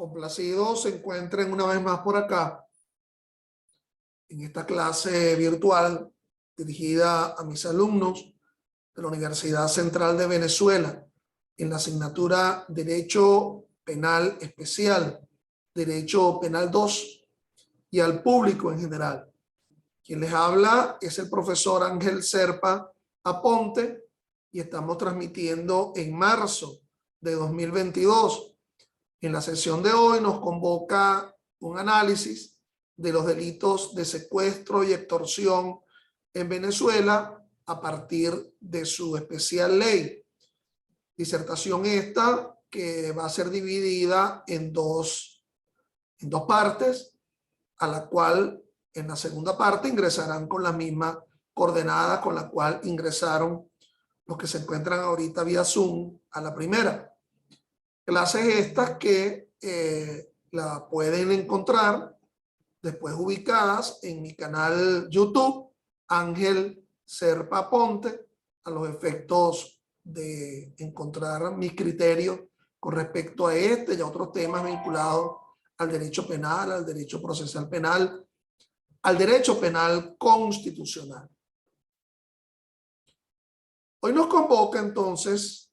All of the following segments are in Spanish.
Complacido se encuentren una vez más por acá en esta clase virtual dirigida a mis alumnos de la Universidad Central de Venezuela en la asignatura Derecho Penal Especial, Derecho Penal 2 y al público en general. Quien les habla es el profesor Ángel Serpa Aponte y estamos transmitiendo en marzo de 2022. En la sesión de hoy nos convoca un análisis de los delitos de secuestro y extorsión en Venezuela a partir de su especial ley. Disertación esta que va a ser dividida en dos partes, a la cual en la segunda parte ingresarán con la misma coordenada con la cual ingresaron los que se encuentran ahorita vía Zoom a la primera. Clases estas que la pueden encontrar después ubicadas en mi canal YouTube, Ángel Serpa Aponte, a los efectos de encontrar mis criterios con respecto a este y a otros temas vinculados al derecho penal, al derecho procesal penal, al derecho penal constitucional. Hoy nos convoca entonces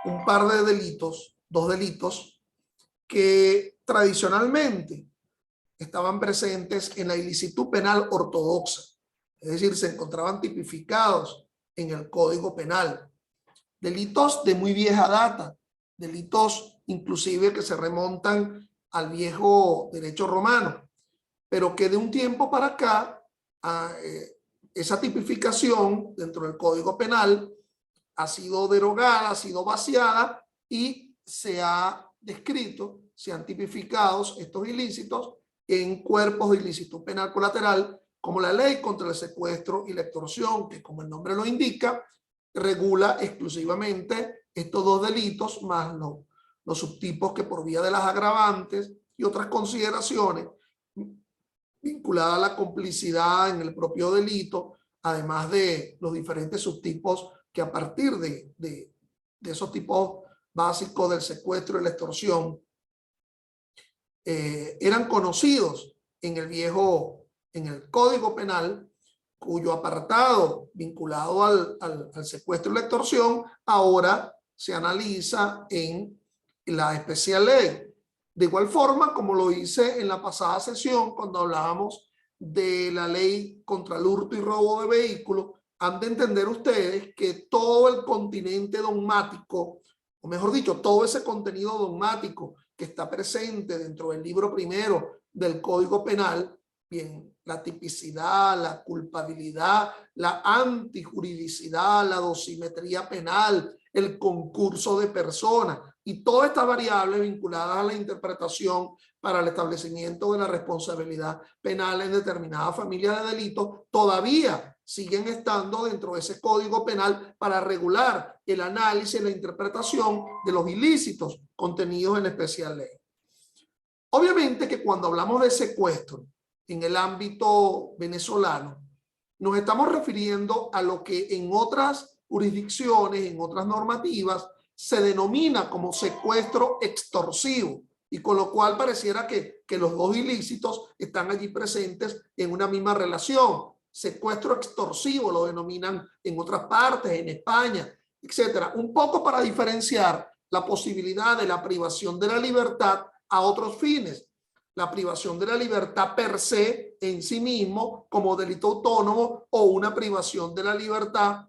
un par de delitos, dos delitos que tradicionalmente estaban presentes en la ilicitud penal ortodoxa, es decir, se encontraban tipificados en el Código Penal. Delitos de muy vieja data, delitos inclusive que se remontan al viejo derecho romano, pero que de un tiempo para acá esa tipificación dentro del Código Penal ha sido derogada, ha sido vaciada y se ha descrito, se han tipificado estos ilícitos en cuerpos de ilicitud penal colateral, como la ley contra el secuestro y la extorsión, que como el nombre lo indica, regula exclusivamente estos dos delitos, más los subtipos que por vía de las agravantes y otras consideraciones vinculadas a la complicidad en el propio delito, además de los diferentes subtipos que a partir de esos tipos básicos del secuestro y la extorsión eran conocidos en el Código Penal, cuyo apartado vinculado al secuestro y la extorsión ahora se analiza en la especial ley. De igual forma, como lo hice en la pasada sesión cuando hablábamos de la ley contra el hurto y robo de vehículos, han de entender ustedes que todo el continente dogmático, o mejor dicho, todo ese contenido dogmático que está presente dentro del libro primero del Código Penal, bien, la tipicidad, la culpabilidad, la antijuridicidad, la dosimetría penal, el concurso de personas y todas estas variables vinculadas a la interpretación para el establecimiento de la responsabilidad penal en determinadas familias de delitos todavía siguen estando dentro de ese Código Penal para regular el análisis y la interpretación de los ilícitos contenidos en la especial ley. Obviamente que cuando hablamos de secuestro en el ámbito venezolano, nos estamos refiriendo a lo que en otras jurisdicciones, en otras normativas, se denomina como secuestro extorsivo, y con lo cual pareciera que los dos ilícitos están allí presentes en una misma relación. Secuestro extorsivo lo denominan en otras partes, en España, etcétera. Un poco para diferenciar la posibilidad de la privación de la libertad a otros fines. La privación de la libertad per se en sí mismo como delito autónomo o una privación de la libertad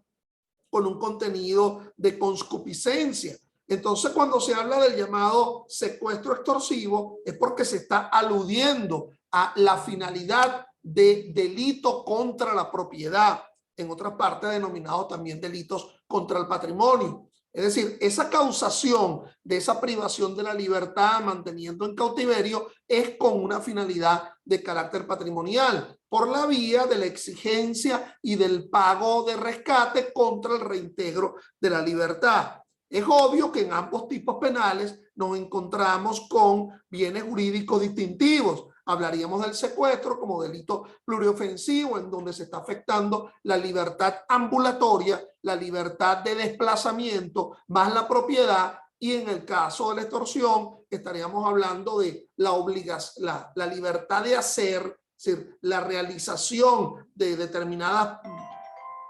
con un contenido de conscupiscencia. Entonces, cuando se habla del llamado secuestro extorsivo es porque se está aludiendo a la finalidad de delito contra la propiedad, en otras partes denominados también delitos contra el patrimonio. Es decir, esa causación de esa privación de la libertad manteniendo en cautiverio es con una finalidad de carácter patrimonial por la vía de la exigencia y del pago de rescate contra el reintegro de la libertad. Es obvio que en ambos tipos penales nos encontramos con bienes jurídicos distintivos. Hablaríamos del secuestro como delito pluriofensivo en donde se está afectando la libertad ambulatoria, la libertad de desplazamiento, más la propiedad, y en el caso de la extorsión estaríamos hablando de la obligación, la libertad de hacer, es decir, la realización de determinadas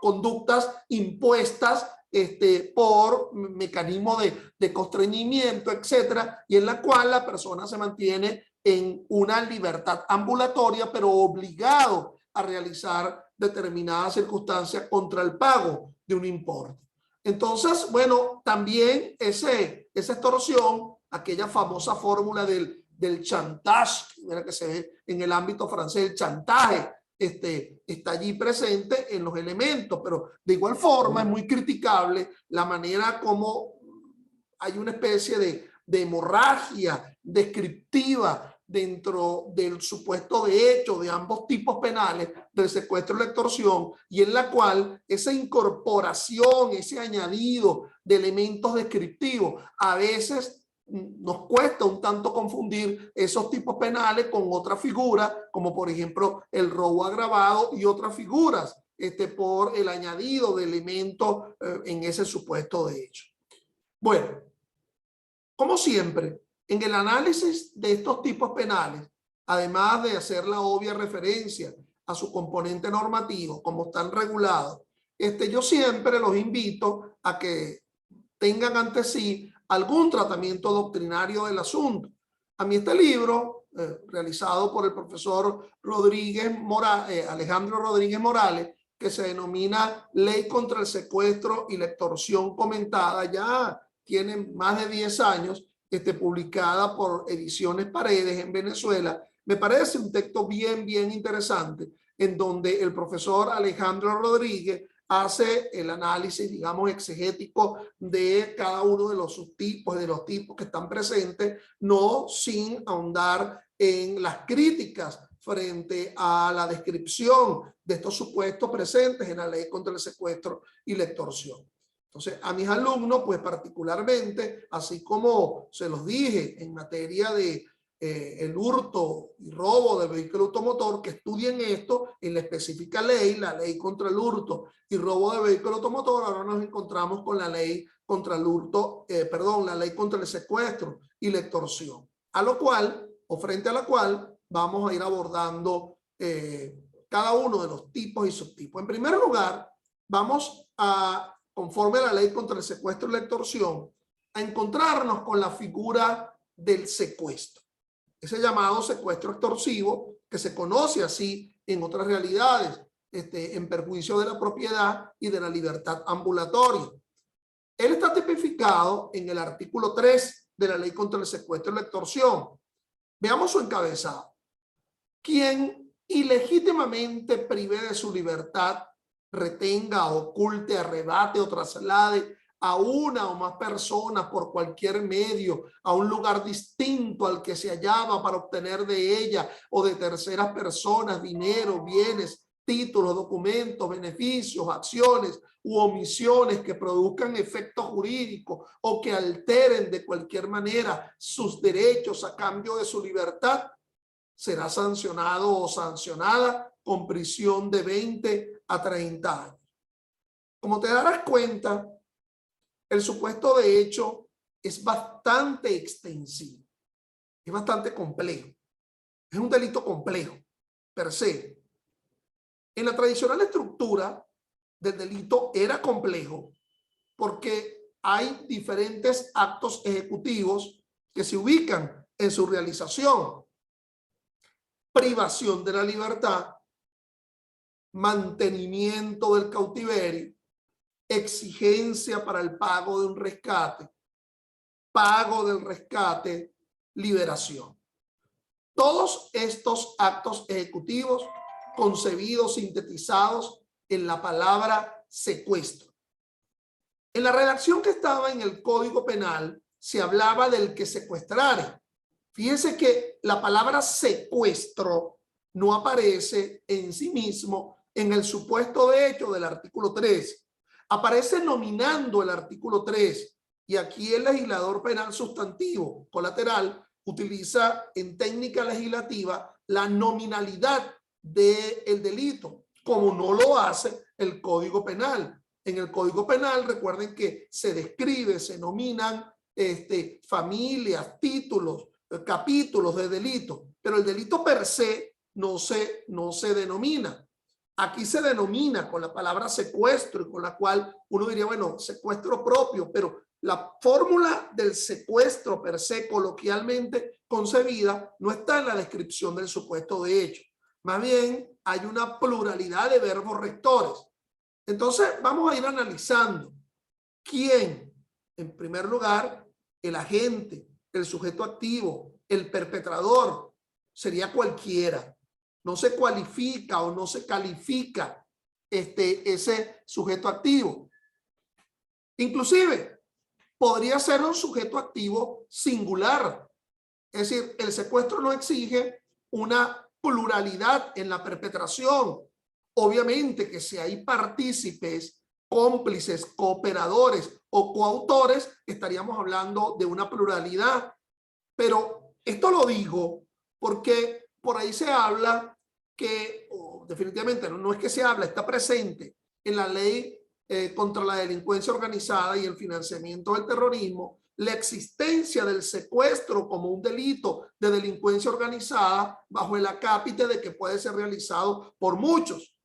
conductas impuestas por mecanismos de constreñimiento, etcétera, y en la cual la persona se mantiene en una libertad ambulatoria, pero obligado a realizar determinadas circunstancias contra el pago de un importe. Entonces, bueno, también esa extorsión, aquella famosa fórmula del chantage, que se ve en el ámbito francés, el chantaje, está allí presente en los elementos, pero de igual forma es muy criticable la manera como hay una especie de hemorragia descriptiva dentro del supuesto de hecho de ambos tipos penales del secuestro y la extorsión, y en la cual esa incorporación, ese añadido de elementos descriptivos a veces nos cuesta un tanto confundir esos tipos penales con otras figuras, como por ejemplo el robo agravado y otras figuras por el añadido de elementos en ese supuesto de hecho. Bueno, como siempre, en el análisis de estos tipos penales, además de hacer la obvia referencia a su componente normativo, como están regulados, yo siempre los invito a que tengan ante sí algún tratamiento doctrinario del asunto. A mí este libro, realizado por el profesor Alejandro Rodríguez Morales, que se denomina Ley contra el Secuestro y la Extorsión Comentada, ya tiene más de 10 años, publicada por Ediciones Paredes en Venezuela. Me parece un texto bien interesante, en donde el profesor Alejandro Rodríguez hace el análisis, digamos, exegético de cada uno de los subtipos, de los tipos que están presentes, no sin ahondar en las críticas frente a la descripción de estos supuestos presentes en la ley contra el secuestro y la extorsión. Entonces, a mis alumnos, pues particularmente, así como se los dije en materia de el hurto y robo del vehículo automotor, que estudien esto en la específica ley, la ley contra el hurto y robo de vehículo automotor. Ahora nos encontramos con la ley contra el hurto, la ley contra el secuestro y la extorsión, a lo cual, o frente a la cual, vamos a ir abordando cada uno de los tipos y subtipos. En primer lugar, vamos a, conforme a la ley contra el secuestro y la extorsión, a encontrarnos con la figura del secuestro. Ese llamado secuestro extorsivo, que se conoce así en otras realidades, en perjuicio de la propiedad y de la libertad ambulatoria. Él está tipificado en el artículo 3 de la ley contra el secuestro y la extorsión. Veamos su encabezado. Quien ilegítimamente prive de su libertad, retenga, oculte, arrebate o traslade a una o más personas por cualquier medio a un lugar distinto al que se hallaba para obtener de ella o de terceras personas dinero, bienes, títulos, documentos, beneficios, acciones u omisiones que produzcan efecto jurídico o que alteren de cualquier manera sus derechos a cambio de su libertad, será sancionado o sancionada con prisión de 20 a 30 años. Como te darás cuenta, el supuesto de hecho es bastante extensivo, es bastante complejo, es un delito complejo per se. En la tradicional estructura del delito era complejo porque hay diferentes actos ejecutivos que se ubican en su realización: privación de la libertad, mantenimiento del cautiverio, exigencia para el pago de un rescate, pago del rescate, liberación. Todos estos actos ejecutivos concebidos, sintetizados en la palabra secuestro. En la redacción que estaba en el Código Penal se hablaba del que secuestrare. Fíjense que la palabra secuestro no aparece en sí mismo en el supuesto de hecho del artículo 3. Aparece nominando el artículo 3, y aquí el legislador penal sustantivo colateral utiliza en técnica legislativa la nominalidad del delito, como no lo hace el Código Penal. En el Código Penal, recuerden que se describe, se nominan familias, títulos, capítulos de delito, pero el delito per se no se denomina. Aquí se denomina con la palabra secuestro, y con la cual uno diría, bueno, secuestro propio, pero la fórmula del secuestro per se, coloquialmente concebida, no está en la descripción del supuesto de hecho. Más bien, hay una pluralidad de verbos rectores. Entonces, vamos a ir analizando quién, en primer lugar, el agente, el sujeto activo, el perpetrador, sería cualquiera. No se cualifica o no se califica ese sujeto activo. Inclusive, podría ser un sujeto activo singular. Es decir, el secuestro no exige una pluralidad en la perpetración. Obviamente que si hay partícipes, cómplices, cooperadores o coautores, estaríamos hablando de una pluralidad. Pero esto lo digo porque por ahí se habla que, definitivamente no es que se habla, está presente en la ley contra la delincuencia organizada y el financiamiento del terrorismo, la existencia del secuestro como un delito de delincuencia organizada bajo el acápite de que puede ser realizado por muchos.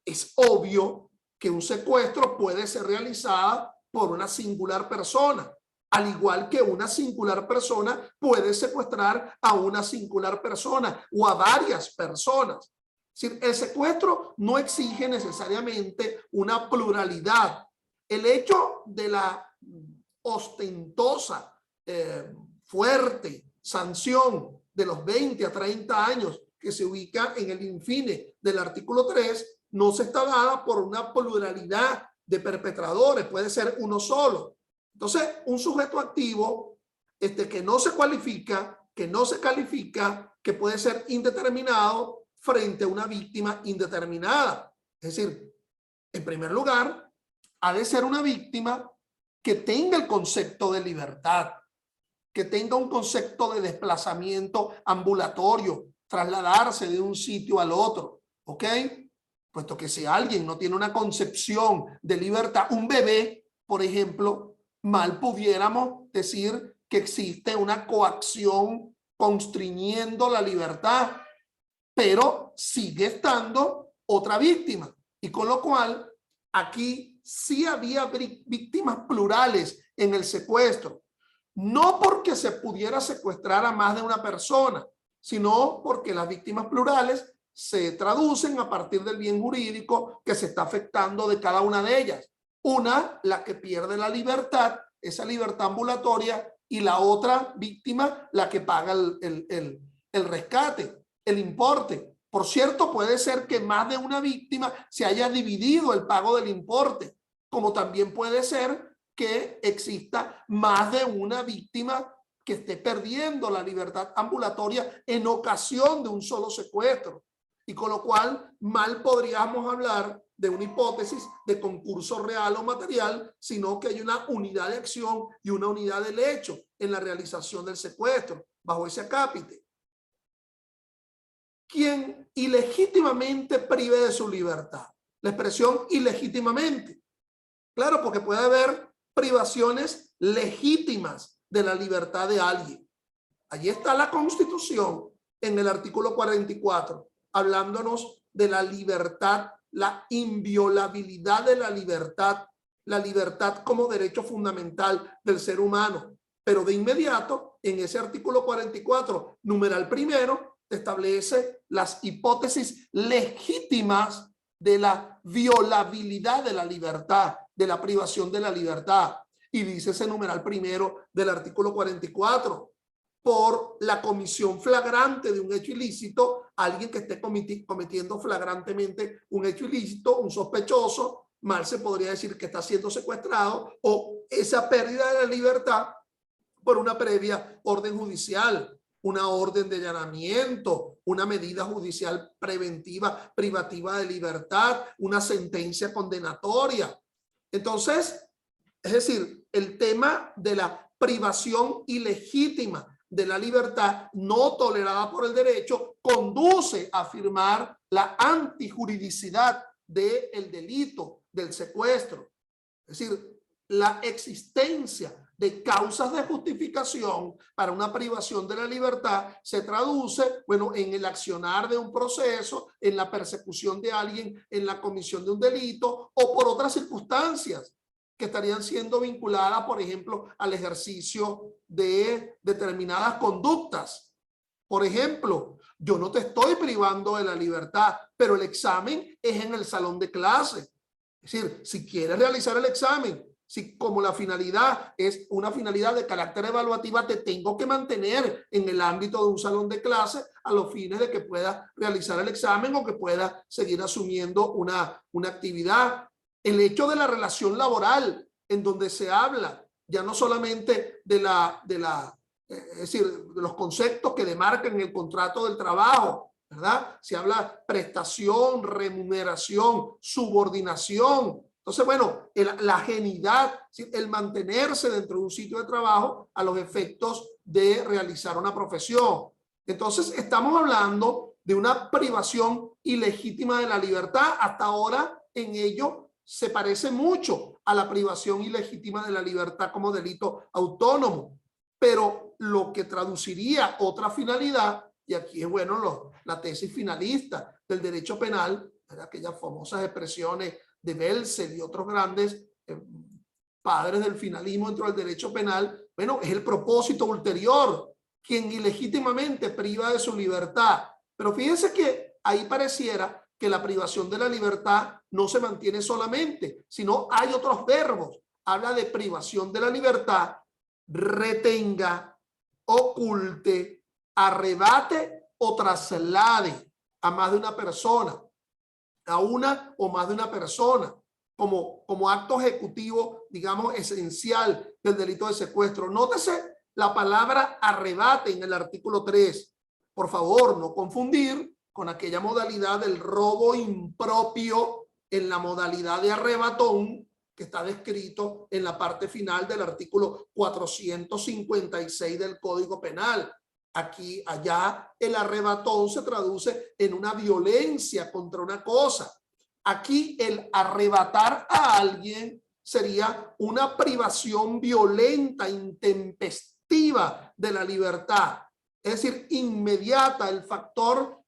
Es obvio que un secuestro puede ser realizado por una singular persona, al igual que una singular persona puede secuestrar a una singular persona o a varias personas. Es decir, el secuestro no exige necesariamente una pluralidad. El hecho de la ostentosa, fuerte sanción de los 20 a 30 años que se ubica en el infine del artículo 3 no se está dada por una pluralidad de perpetradores, puede ser uno solo. Entonces, un sujeto activo que no se cualifica, que no se califica, que puede ser indeterminado frente a una víctima indeterminada. Es decir, en primer lugar, ha de ser una víctima que tenga el concepto de libertad, que tenga un concepto de desplazamiento ambulatorio, trasladarse de un sitio al otro, ¿ok? Puesto que si alguien no tiene una concepción de libertad, un bebé, por ejemplo, mal pudiéramos decir que existe una coacción constriñendo la libertad, pero sigue estando otra víctima. Y con lo cual, aquí sí había víctimas plurales en el secuestro. No porque se pudiera secuestrar a más de una persona, sino porque las víctimas plurales se traducen a partir del bien jurídico que se está afectando de cada una de ellas. Una, la que pierde la libertad, esa libertad ambulatoria, y la otra víctima, la que paga el rescate, el importe. Por cierto, puede ser que más de una víctima se haya dividido el pago del importe, como también puede ser que exista más de una víctima que esté perdiendo la libertad ambulatoria en ocasión de un solo secuestro. Y con lo cual, mal podríamos hablar de una hipótesis de concurso real o material, sino que hay una unidad de acción y una unidad del hecho en la realización del secuestro, bajo ese acápite. Quien ilegítimamente prive de su libertad. La expresión ilegítimamente. Claro, porque puede haber privaciones legítimas de la libertad de alguien. Allí está la Constitución en el artículo 44, hablándonos de la libertad, la inviolabilidad de la libertad como derecho fundamental del ser humano. Pero de inmediato, en ese artículo 44, numeral primero, establece las hipótesis legítimas de la violabilidad de la libertad, de la privación de la libertad. Y dice ese numeral primero del artículo 44, por la comisión flagrante de un hecho ilícito, alguien que esté cometiendo flagrantemente un hecho ilícito, un sospechoso, mal se podría decir que está siendo secuestrado, o esa pérdida de la libertad por una previa orden judicial, una orden de allanamiento, una medida judicial preventiva privativa de libertad, una sentencia condenatoria. Entonces, es decir, el tema de la privación ilegítima de la libertad no tolerada por el derecho conduce a afirmar la antijuridicidad del delito, del secuestro. Es decir, la existencia de causas de justificación para una privación de la libertad se traduce, bueno, en el accionar de un proceso, en la persecución de alguien, en la comisión de un delito o por otras circunstancias que estarían siendo vinculadas, por ejemplo, al ejercicio de determinadas conductas. Por ejemplo, yo no te estoy privando de la libertad, pero el examen es en el salón de clase. Es decir, si quieres realizar el examen, si como la finalidad es una finalidad de carácter evaluativa, te tengo que mantener en el ámbito de un salón de clase a los fines de que puedas realizar el examen o que puedas seguir asumiendo una actividad. El hecho de la relación laboral, en donde se habla ya no solamente es decir, de los conceptos que demarcan el contrato del trabajo, ¿verdad? Se habla prestación, remuneración, subordinación. Entonces, bueno, la ajenidad, el mantenerse dentro de un sitio de trabajo a los efectos de realizar una profesión. Entonces, estamos hablando de una privación ilegítima de la libertad. Hasta ahora, en ello se parece mucho a la privación ilegítima de la libertad como delito autónomo. Pero lo que traduciría otra finalidad, y aquí es bueno la tesis finalista del derecho penal, aquellas famosas expresiones de Belzel y otros grandes padres del finalismo dentro del derecho penal, bueno, es el propósito ulterior, quien ilegítimamente priva de su libertad. Pero fíjense que ahí pareciera que la privación de la libertad no se mantiene solamente, sino hay otros verbos. Habla de privación de la libertad, retenga, oculte, arrebate o traslade a más de una persona, a una o más de una persona, como acto ejecutivo, digamos, esencial del delito de secuestro. Nótese la palabra arrebate en el artículo 3. Por favor, no confundir con aquella modalidad del robo impropio en la modalidad de arrebatón que está descrito en la parte final del artículo 456 del Código Penal. Aquí, allá, el arrebatón se traduce en una violencia contra una cosa. Aquí, el arrebatar a alguien sería una privación violenta, intempestiva de la libertad. Es decir, inmediata, el factor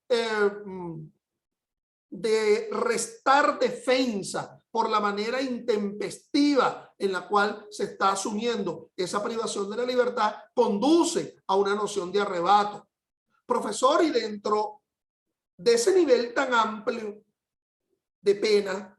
de restar defensa por la manera intempestiva en la cual se está asumiendo esa privación de la libertad, conduce a una noción de arrebato. Profesor, y dentro de ese nivel tan amplio de pena,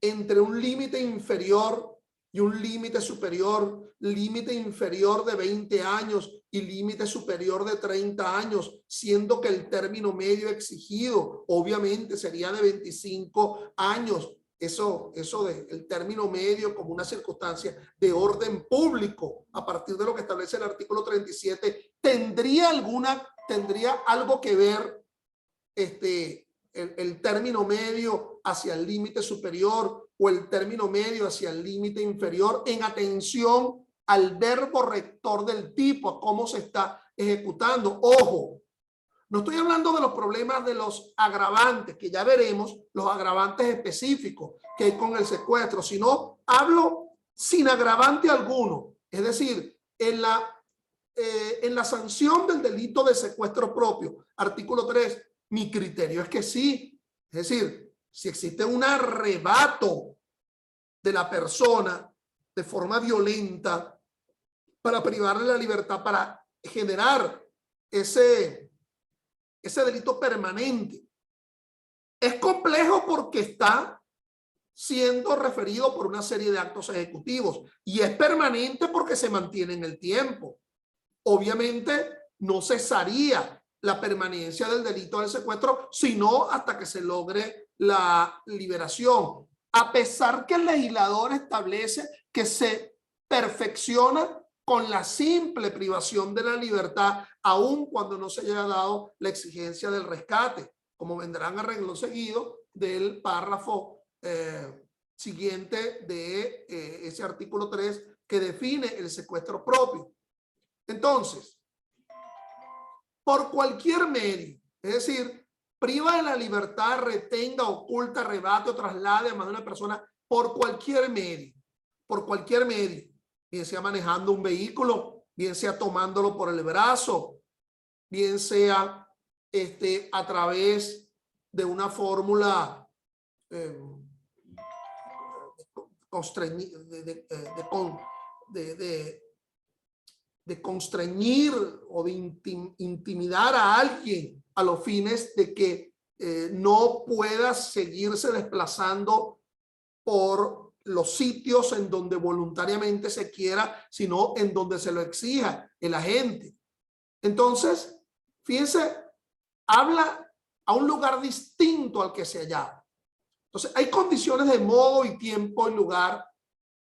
entre un límite inferior y un límite superior, límite inferior de 20 años y límite superior de 30 años, siendo que el término medio exigido obviamente sería de 25 años. Eso de el término medio como una circunstancia de orden público a partir de lo que establece el artículo 37, ¿tendría algo que ver el término medio hacia el límite superior o el término medio hacia el límite inferior en atención al verbo rector del tipo, a cómo se está ejecutando? Ojo, no estoy hablando de los problemas de los agravantes, que ya veremos los agravantes específicos que hay con el secuestro, sino hablo sin agravante alguno, es decir, en la sanción del delito de secuestro propio, artículo 3, mi criterio es que sí. Es decir, si existe un arrebato de la persona de forma violenta para privarle la libertad, para generar ese delito permanente, es complejo porque está siendo referido por una serie de actos ejecutivos y es permanente porque se mantiene en el tiempo. Obviamente no cesaría la permanencia del delito del secuestro, sino hasta que se logre la liberación. A pesar que el legislador establece que se perfecciona con la simple privación de la libertad, aun cuando no se haya dado la exigencia del rescate, como vendrán a renglón seguido del párrafo siguiente de ese artículo 3 que define el secuestro propio. Entonces, por cualquier medio, es decir, priva de la libertad, retenga, oculta, arrebate o traslade a más de una persona por cualquier medio, bien sea manejando un vehículo, bien sea tomándolo por el brazo, bien sea a través de una fórmula de constreñir o de intimidar a alguien a los fines de que no pueda seguirse desplazando por los sitios en donde voluntariamente se quiera, sino en donde se lo exija el agente. Entonces, fíjense, habla a un lugar distinto al que se hallaba. Entonces, hay condiciones de modo y tiempo y lugar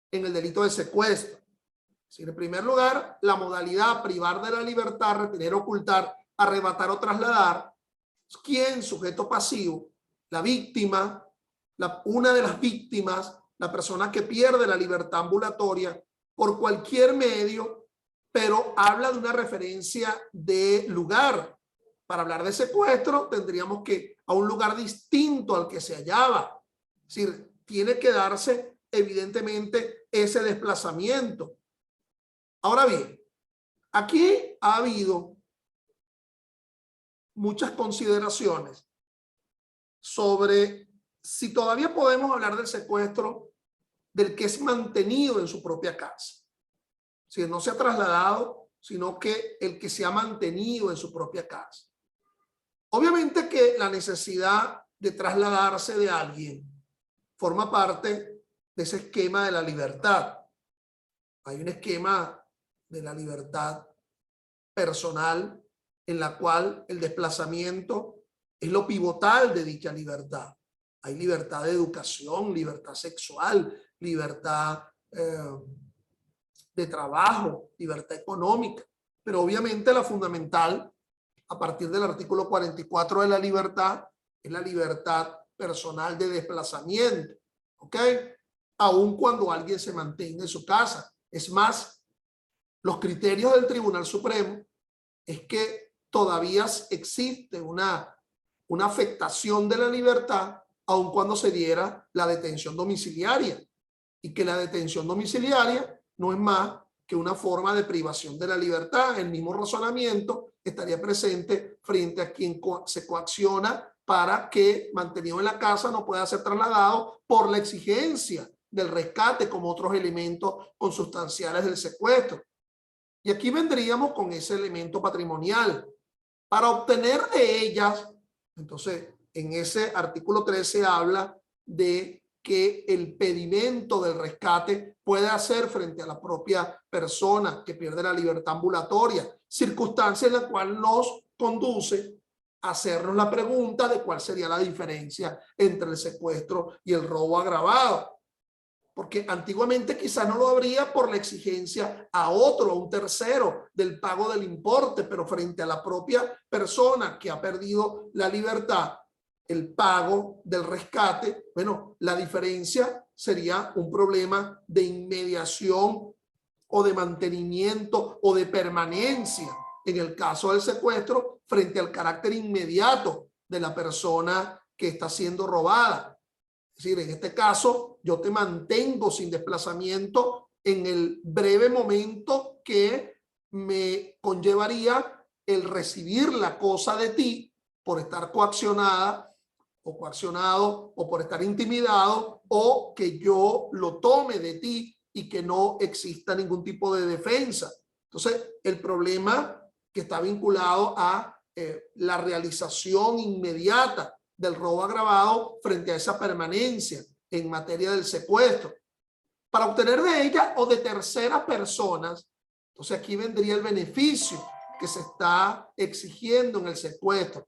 en el delito de secuestro. Si en primer lugar, la modalidad privar de la libertad, retener, ocultar, arrebatar o trasladar. ¿Quién? Sujeto pasivo, la víctima, una de las víctimas, la persona que pierde la libertad ambulatoria por cualquier medio, pero habla de una referencia de lugar. Para hablar de secuestro tendríamos que a un lugar distinto al que se hallaba. Es decir, tiene que darse evidentemente ese desplazamiento. Ahora bien, aquí ha habido muchas consideraciones sobre si todavía podemos hablar del secuestro del que es mantenido en su propia casa. Si no se ha trasladado, sino que el que se ha mantenido en su propia casa. Obviamente que la necesidad de trasladarse de alguien forma parte de ese esquema de la libertad. Hay un esquema de la libertad personal en la cual el desplazamiento es lo pivotal de dicha libertad. Hay libertad de educación, libertad sexual, libertad de trabajo, libertad económica, pero obviamente la fundamental a partir del artículo 44 de la libertad es la libertad personal de desplazamiento, ¿ok? Aun cuando alguien se mantenga en su casa. Es más, los criterios del Tribunal Supremo es que todavía existe una afectación de la libertad aun cuando se diera la detención domiciliaria, y que la detención domiciliaria no es más que una forma de privación de la libertad. El mismo razonamiento estaría presente frente a quien se coacciona para que, mantenido en la casa, no pueda ser trasladado por la exigencia del rescate como otros elementos consustanciales del secuestro. Y aquí vendríamos con ese elemento patrimonial. Para obtener de ellas, entonces, en ese artículo 13 habla de que el pedimento del rescate puede hacer frente a la propia persona que pierde la libertad ambulatoria, circunstancia en la cual nos conduce a hacernos la pregunta de cuál sería la diferencia entre el secuestro y el robo agravado. Porque antiguamente quizás no lo habría por la exigencia a otro, a un tercero, del pago del importe, pero frente a la propia persona que ha perdido la libertad, el pago del rescate, bueno, la diferencia sería un problema de inmediación o de mantenimiento o de permanencia en el caso del secuestro frente al carácter inmediato de la persona que está siendo robada. Es decir, en este caso yo te mantengo sin desplazamiento en el breve momento que me conllevaría el recibir la cosa de ti por estar coaccionada o coaccionado o por estar intimidado, o que yo lo tome de ti y que no exista ningún tipo de defensa. Entonces, el problema que está vinculado a la realización inmediata del robo agravado frente a esa permanencia en materia del secuestro. Para obtener de ella o de terceras personas, entonces aquí vendría el beneficio que se está exigiendo en el secuestro.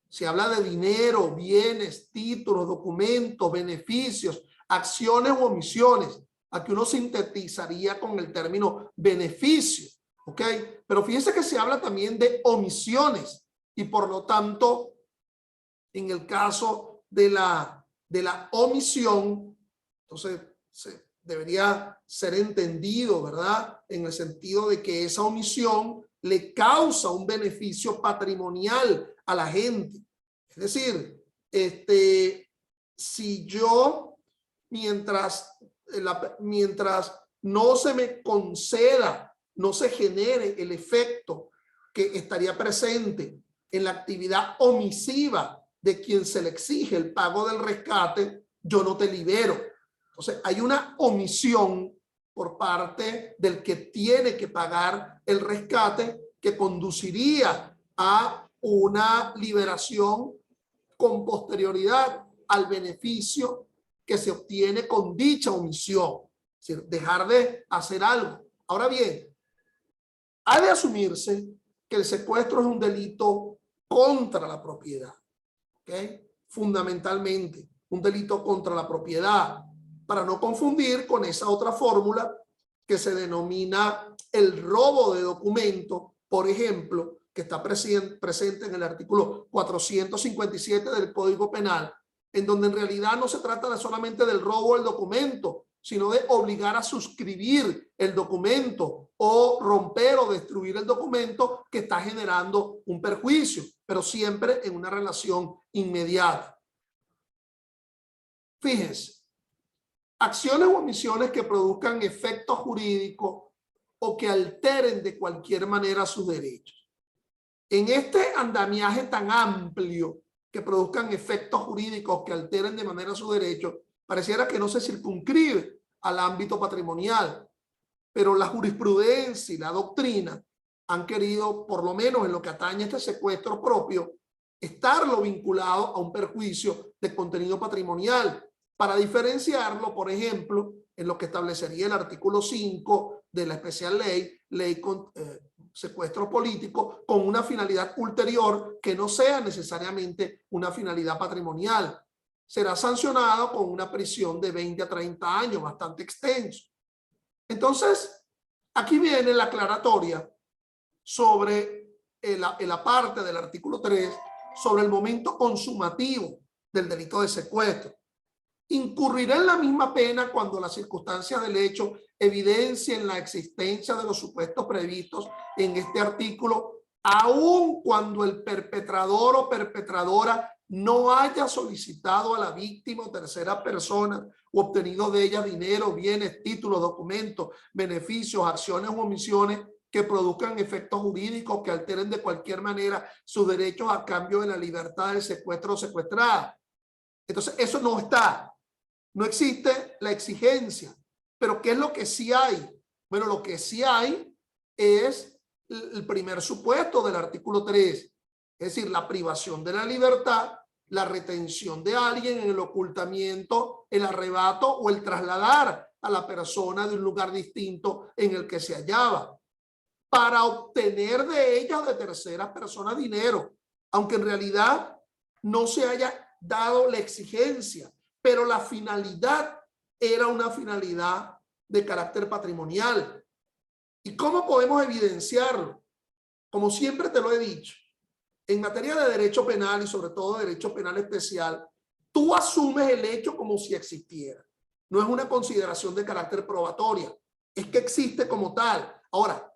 Se habla de dinero, bienes, títulos, documentos, beneficios, acciones u omisiones. Aquí uno sintetizaría con el término beneficio, ¿ok? Pero fíjense que se habla también de omisiones y por lo tanto, en el caso de la omisión, entonces debería ser entendido, ¿verdad? En el sentido de que esa omisión le causa un beneficio patrimonial a la gente. Es decir, si yo, mientras no se me conceda, no se genere el efecto que estaría presente en la actividad omisiva de quien se le exige el pago del rescate, yo no te libero. Entonces hay una omisión por parte del que tiene que pagar el rescate que conduciría a una liberación con posterioridad al beneficio que se obtiene con dicha omisión. Es decir, dejar de hacer algo. Ahora bien, ha de asumirse que el secuestro es un delito contra la propiedad, ¿ok? Fundamentalmente, un delito contra la propiedad, para no confundir con esa otra fórmula que se denomina el robo de documento, por ejemplo, que está presente en el artículo 457 del Código Penal, en donde en realidad no se trata solamente del robo del documento, sino de obligar a suscribir el documento o romper o destruir el documento que está generando un perjuicio, pero siempre en una relación inmediata. Fíjense, acciones o omisiones que produzcan efectos jurídicos o que alteren de cualquier manera sus derechos. En este andamiaje tan amplio que produzcan efectos jurídicos que alteren de manera sus derechos, pareciera que no se circunscribe al ámbito patrimonial, pero la jurisprudencia y la doctrina han querido, por lo menos en lo que atañe a este secuestro propio, estarlo vinculado a un perjuicio de contenido patrimonial, para diferenciarlo, por ejemplo, en lo que establecería el artículo 5 de la especial ley con secuestro político, con una finalidad ulterior que no sea necesariamente una finalidad patrimonial. Será sancionado con una prisión de 20 a 30 años, bastante extenso. Entonces, aquí viene la aclaratoria sobre la parte del artículo 3, sobre el momento consumativo del delito de secuestro. Incurrirá en la misma pena cuando las circunstancias del hecho evidencien la existencia de los supuestos previstos en este artículo, aun cuando el perpetrador o perpetradora no haya solicitado a la víctima o tercera persona o obtenido de ella dinero, bienes, títulos, documentos, beneficios, acciones u omisiones que produzcan efectos jurídicos que alteren de cualquier manera sus derechos a cambio de la libertad del secuestro o secuestrada. Entonces, eso no está. No existe la exigencia. Pero ¿qué es lo que sí hay? Bueno, lo que sí hay es el primer supuesto del artículo 3. Es decir, la privación de la libertad, la retención de alguien en el ocultamiento, el arrebato o el trasladar a la persona de un lugar distinto en el que se hallaba, para obtener de ella de terceras personas dinero, aunque en realidad no se haya dado la exigencia, pero la finalidad era una finalidad de carácter patrimonial. ¿Y cómo podemos evidenciarlo? Como siempre te lo he dicho, en materia de derecho penal y sobre todo derecho penal especial, tú asumes el hecho como si existiera. No es una consideración de carácter probatoria, es que existe como tal. Ahora,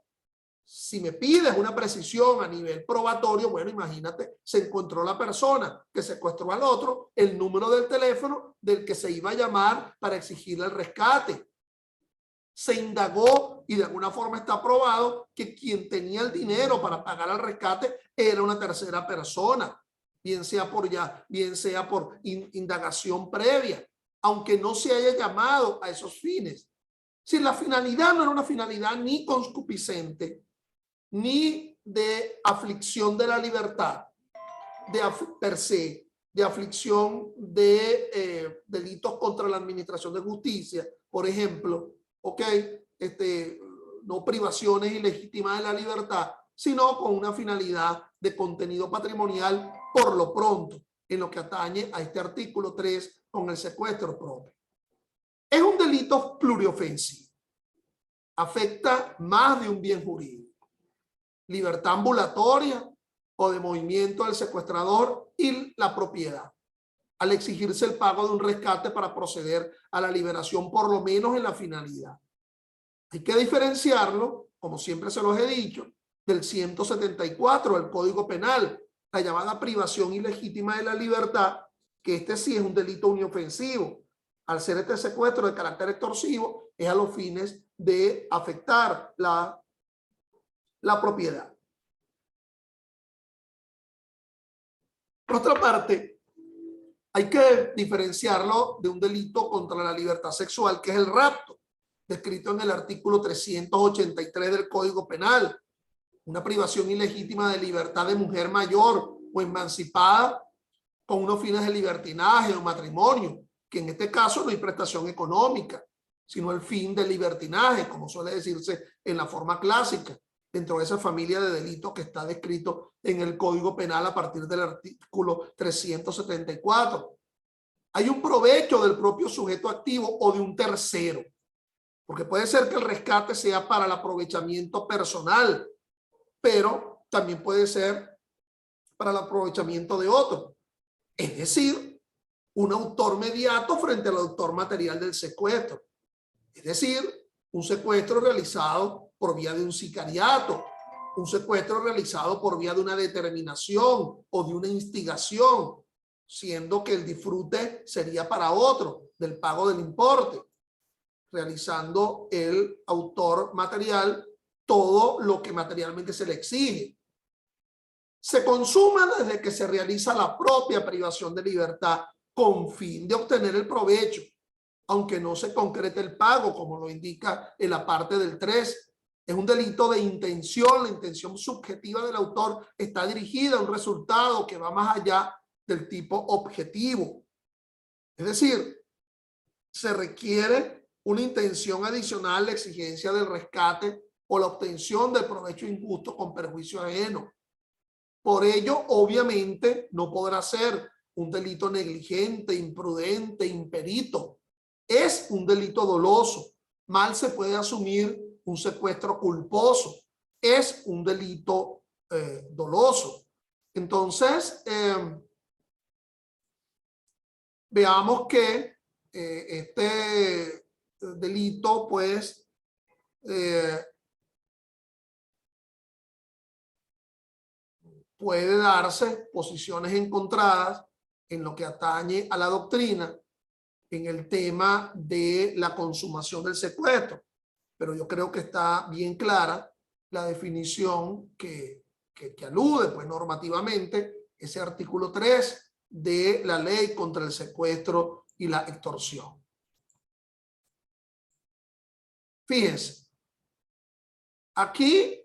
si me pides una precisión a nivel probatorio, bueno, imagínate, se encontró la persona que secuestró al otro, el número del teléfono del que se iba a llamar para exigirle el rescate. Se indagó y de alguna forma está probado que quien tenía el dinero para pagar el rescate era una tercera persona, bien sea por indagación previa, aunque no se haya llamado a esos fines. Si la finalidad no era una finalidad ni concupiscente, ni de aflicción de la libertad, per se, de aflicción de delitos contra la administración de justicia, por ejemplo, no privaciones ilegítimas de la libertad, sino con una finalidad de contenido patrimonial por lo pronto, en lo que atañe a este artículo 3 con el secuestro propio. Es un delito pluriofensivo, afecta más de un bien jurídico. Libertad ambulatoria o de movimiento del secuestrador y la propiedad, al exigirse el pago de un rescate para proceder a la liberación, por lo menos en la finalidad. Hay que diferenciarlo, como siempre se los he dicho, del 174 del Código Penal, la llamada privación ilegítima de la libertad, que este sí es un delito uniofensivo, al ser este secuestro de carácter extorsivo, es a los fines de afectar la propiedad. Por otra parte, hay que diferenciarlo de un delito contra la libertad sexual, que es el rapto, descrito en el artículo 383 del Código Penal. Una privación ilegítima de libertad de mujer mayor o emancipada con unos fines de libertinaje o matrimonio, que en este caso no hay prestación económica, sino el fin de libertinaje, como suele decirse en la forma clásica, dentro de esa familia de delitos que está descrito en el Código Penal a partir del artículo 374. Hay un provecho del propio sujeto activo o de un tercero, porque puede ser que el rescate sea para el aprovechamiento personal, pero también puede ser para el aprovechamiento de otro. Es decir, un autor mediato frente al autor material del secuestro. Es decir, un secuestro realizado por vía de un sicariato, un secuestro realizado por vía de una determinación o de una instigación, siendo que el disfrute sería para otro, del pago del importe, realizando el autor material todo lo que materialmente se le exige. Se consuma desde que se realiza la propia privación de libertad con fin de obtener el provecho, aunque no se concrete el pago, como lo indica en la parte del 3. Es un delito de intención. La intención subjetiva del autor está dirigida a un resultado que va más allá del tipo objetivo. Es decir, se requiere una intención adicional a la exigencia del rescate o la obtención del provecho injusto con perjuicio ajeno. Por ello, obviamente, no podrá ser un delito negligente, imprudente, imperito. Es un delito doloso. Mal se puede asumir un secuestro culposo. Es un delito doloso. Entonces, veamos que este delito, pues, puede darse posiciones encontradas en lo que atañe a la doctrina en el tema de la consumación del secuestro, pero yo creo que está bien clara la definición que alude pues normativamente ese artículo 3 de la ley contra el secuestro y la extorsión. Fíjense, aquí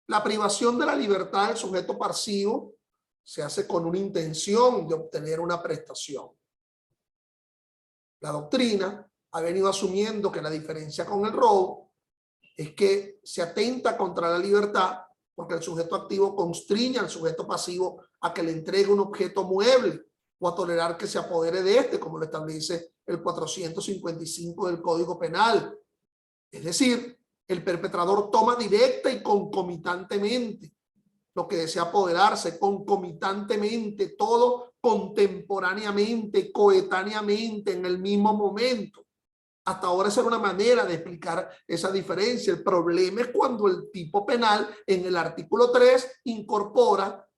la privación de la libertad del sujeto pasivo se hace con una intención de obtener una prestación. La doctrina ha venido asumiendo que la diferencia con el robo es que se atenta contra la libertad porque el sujeto activo constriña al sujeto pasivo a que le entregue un objeto mueble o a tolerar que se apodere de este, como lo establece el 455 del Código Penal. Es decir, el perpetrador toma directa y concomitantemente lo que desea apoderarse, concomitantemente, todo contemporáneamente, coetáneamente, en el mismo momento. Hasta ahora esa era una manera de explicar esa diferencia. El problema es cuando el tipo penal en el artículo 3 incorpora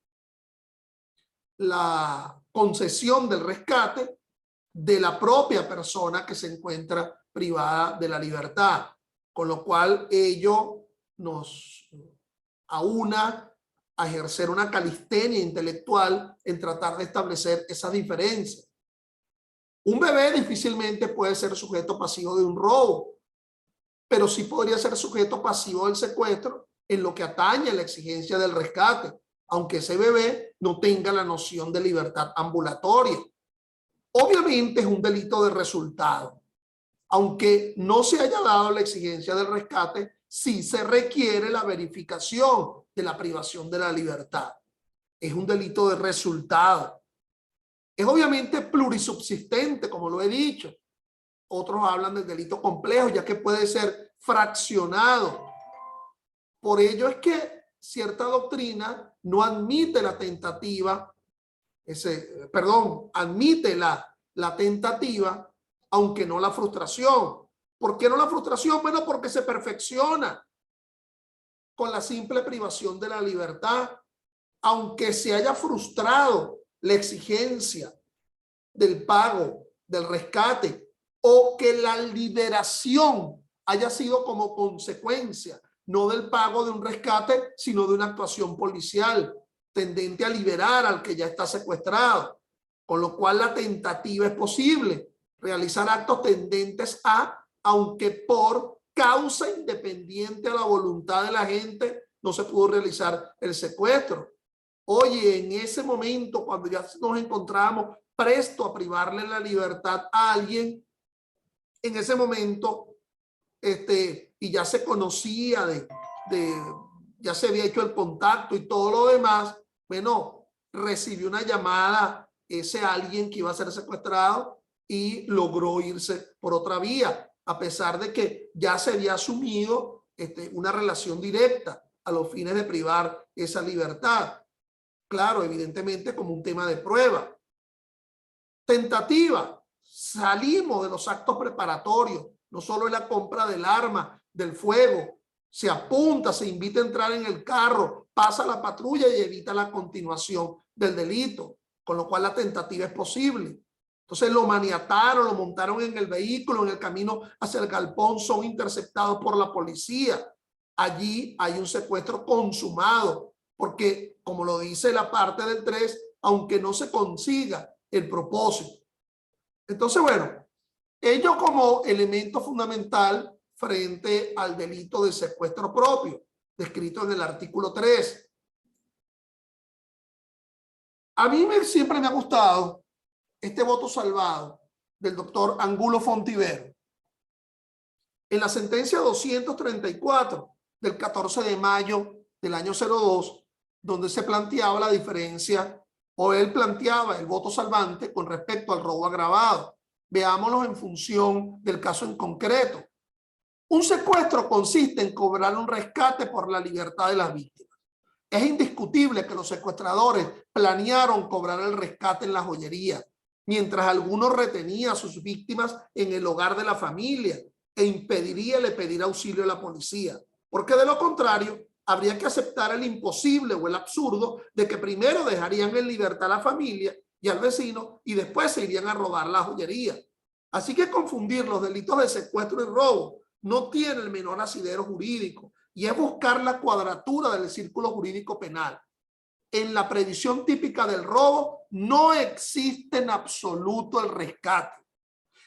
la concesión del rescate de la propia persona que se encuentra privada de la libertad, con lo cual ello nos aúna a ejercer una calistenia intelectual en tratar de establecer esa diferencia. Un bebé difícilmente puede ser sujeto pasivo de un robo, pero sí podría ser sujeto pasivo del secuestro en lo que atañe a la exigencia del rescate, aunque ese bebé no tenga la noción de libertad ambulatoria. Obviamente es un delito de resultado. Aunque no se haya dado la exigencia del rescate, sí se requiere la verificación de la privación de la libertad. Es un delito de resultado. Es obviamente plurisubsistente, como lo he dicho. Otros hablan del delito complejo, ya que puede ser fraccionado. Por ello es que cierta doctrina no admite la tentativa, admite la tentativa, aunque no la frustración. ¿Por qué no la frustración? Bueno, porque se perfecciona con la simple privación de la libertad, aunque se haya frustrado la exigencia del pago del rescate o que la liberación haya sido como consecuencia no del pago de un rescate, sino de una actuación policial tendente a liberar al que ya está secuestrado, con lo cual la tentativa es posible, realizar actos tendentes a, aunque por causa independiente a la voluntad de la gente, no se pudo realizar el secuestro. Oye, en ese momento, cuando ya nos encontramos presto a privarle la libertad a alguien, en ese momento, y ya se conocía ya se había hecho el contacto y todo lo demás, bueno, recibió una llamada ese alguien que iba a ser secuestrado y logró irse por otra vía, a pesar de que ya se había asumido una relación directa a los fines de privar esa libertad. Claro, evidentemente como un tema de prueba. Tentativa. Salimos de los actos preparatorios. No solo es la compra del arma, del fuego. Se apunta, se invita a entrar en el carro, pasa la patrulla y evita la continuación del delito. Con lo cual la tentativa es posible. Entonces lo maniataron, lo montaron en el vehículo, en el camino hacia el galpón, son interceptados por la policía. Allí hay un secuestro consumado, porque como lo dice la parte del 3, aunque no se consiga el propósito. Entonces, bueno, ello como elemento fundamental frente al delito de secuestro propio, descrito en el artículo 3. A mí siempre me ha gustado este voto salvado del doctor Angulo Fontivero. En la sentencia 234 del 14 de mayo del año 02, donde se planteaba la diferencia, o él planteaba el voto salvante con respecto al robo agravado. Veámoslo en función del caso en concreto. Un secuestro consiste en cobrar un rescate por la libertad de las víctimas. Es indiscutible que los secuestradores planearon cobrar el rescate en la joyería, mientras algunos retenían a sus víctimas en el hogar de la familia e impedirían pedir auxilio a la policía, porque de lo contrario habría que aceptar el imposible o el absurdo de que primero dejarían en libertad a la familia y al vecino y después se irían a robar la joyería. Así que confundir los delitos de secuestro y robo no tiene el menor asidero jurídico y es buscar la cuadratura del círculo jurídico penal. En la previsión típica del robo no existe en absoluto el rescate.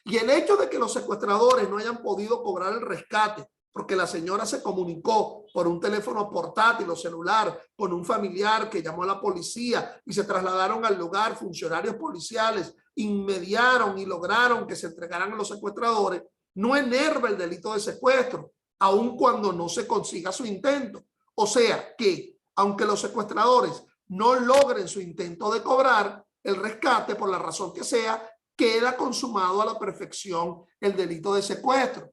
Y el hecho de que los secuestradores no hayan podido cobrar el rescate porque la señora se comunicó por un teléfono portátil o celular con un familiar que llamó a la policía y se trasladaron al lugar, funcionarios policiales inmediaron y lograron que se entregaran a los secuestradores, no enerva el delito de secuestro, aun cuando no se consiga su intento. O sea que, aunque los secuestradores no logren su intento de cobrar el rescate por la razón que sea, queda consumado a la perfección el delito de secuestro.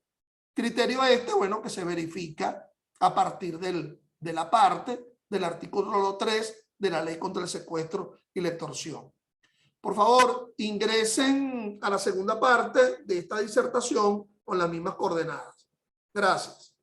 Criterio bueno, que se verifica a partir de la parte del artículo 3 de la Ley contra el Secuestro y la Extorsión. Por favor, ingresen a la segunda parte de esta disertación con las mismas coordenadas. Gracias.